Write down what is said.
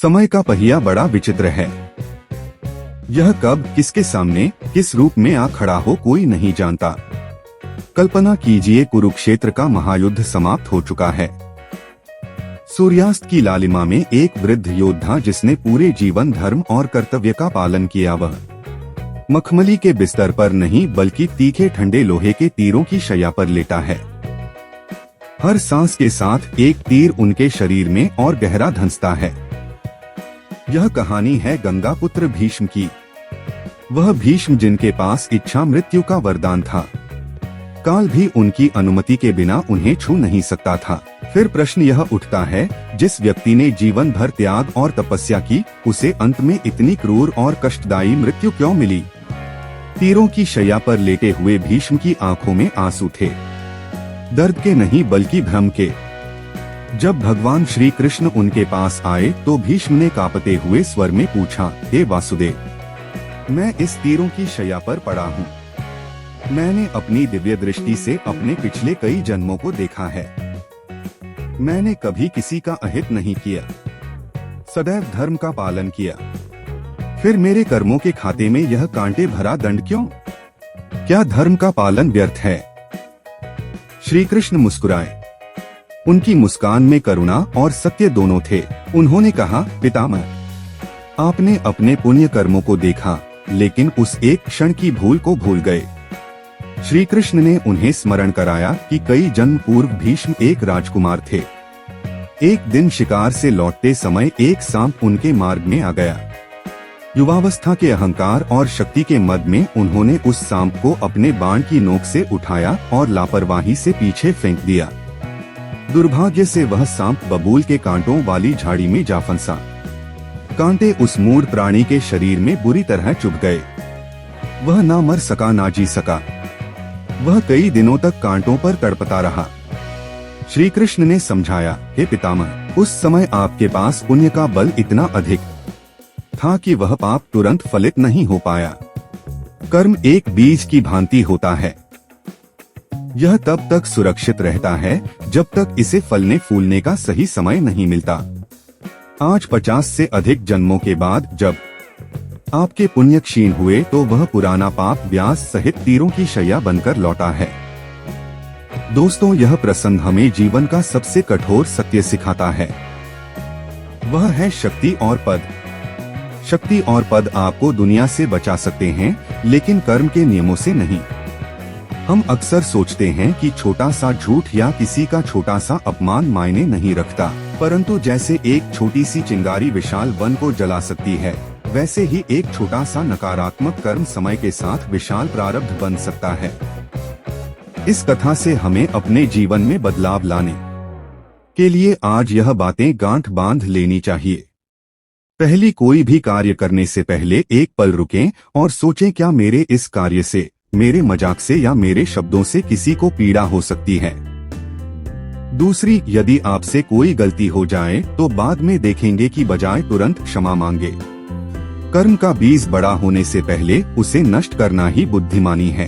समय का पहिया बड़ा विचित्र है। यह कब किसके सामने किस रूप में आ खड़ा हो कोई नहीं जानता। कल्पना कीजिए, कुरुक्षेत्र का महायुद्ध समाप्त हो चुका है। सूर्यास्त की लालिमा में एक वृद्ध योद्धा जिसने पूरे जीवन धर्म और कर्तव्य का पालन किया, वह मखमली के बिस्तर पर नहीं बल्कि तीखे ठंडे लोहे के तीरों की शैया पर लेटा है। हर सांस के साथ एक तीर उनके शरीर में और गहरा धंसता है। यह कहानी है गंगा पुत्र भीष्म की। वह भीष्म जिनके पास इच्छा मृत्यु का वरदान था। काल भी उनकी अनुमति के बिना उन्हें छू नहीं सकता था। फिर प्रश्न यह उठता है, जिस व्यक्ति ने जीवन भर त्याग और तपस्या की, उसे अंत में इतनी क्रूर और कष्टदायी मृत्यु क्यों मिली? तीरों की शैया पर लेटे हुए भीष्म की आंखों में आंसू थे, दर्द के नहीं बल्कि भ्रम के। जब भगवान श्री कृष्ण उनके पास आए तो भीष्म ने कांपते हुए स्वर में पूछा, हे वासुदेव, मैं इस तीरों की शैया पर पड़ा हूँ। मैंने अपनी दिव्य दृष्टि से अपने पिछले कई जन्मों को देखा है। मैंने कभी किसी का अहित नहीं किया, सदैव धर्म का पालन किया। फिर मेरे कर्मों के खाते में यह कांटे भरा दंड क्यों? क्या धर्म का पालन व्यर्थ है? श्री कृष्ण मुस्कुराए। उनकी मुस्कान में करुणा और सत्य दोनों थे। उन्होंने कहा, पितामह, आपने अपने पुण्य कर्मों को देखा, लेकिन उस एक क्षण की भूल को भूल गए। श्री कृष्ण ने उन्हें स्मरण कराया कि कई जन्म पूर्व भीष्म एक राजकुमार थे। एक दिन शिकार से लौटते समय एक सांप उनके मार्ग में आ गया। युवावस्था के अहंकार और शक्ति के मद में उन्होंने उस सांप को अपने बाण की नोक से उठाया और लापरवाही से पीछे फेंक दिया। दुर्भाग्य से वह सांप बबूल के कांटों वाली झाड़ी में जा फंसा। कांटे उस मूढ़ प्राणी के शरीर में बुरी तरह चुभ गए। वह ना मर सका ना जी सका। वह कई दिनों तक कांटों पर तड़पता रहा। श्री कृष्ण ने समझाया, हे पितामह, उस समय आपके पास पुण्य का बल इतना अधिक था कि वह पाप तुरंत फलित नहीं हो पाया। कर्म एक बीज की भांति होता है। यह तब तक सुरक्षित रहता है जब तक इसे फलने फूलने का सही समय नहीं मिलता। आज 50 से अधिक जन्मों के बाद जब आपके पुण्य क्षीण हुए तो वह पुराना पाप व्यास सहित तीरों की शैया बनकर लौटा है। दोस्तों, यह प्रसंग हमें जीवन का सबसे कठोर सत्य सिखाता है। वह है शक्ति और पद। शक्ति और पद आपको दुनिया से बचा सकते हैं, लेकिन कर्म के नियमों से नहीं। हम अक्सर सोचते हैं कि छोटा सा झूठ या किसी का छोटा सा अपमान मायने नहीं रखता, परंतु जैसे एक छोटी सी चिंगारी विशाल वन को जला सकती है, वैसे ही एक छोटा सा नकारात्मक कर्म समय के साथ विशाल प्रारब्ध बन सकता है। इस कथा से हमें अपने जीवन में बदलाव लाने के लिए आज यह बातें गांठ बांध लेनी चाहिए। पहली, कोई भी कार्य करने से पहले एक पल रुकें और सोचें, क्या मेरे इस कार्य से, मेरे मजाक से या मेरे शब्दों से किसी को पीड़ा हो सकती है। दूसरी, यदि आपसे कोई गलती हो जाए तो बाद में देखेंगे कि बजाय तुरंत क्षमा मांगे। कर्म का बीज बड़ा होने से पहले उसे नष्ट करना ही बुद्धिमानी है।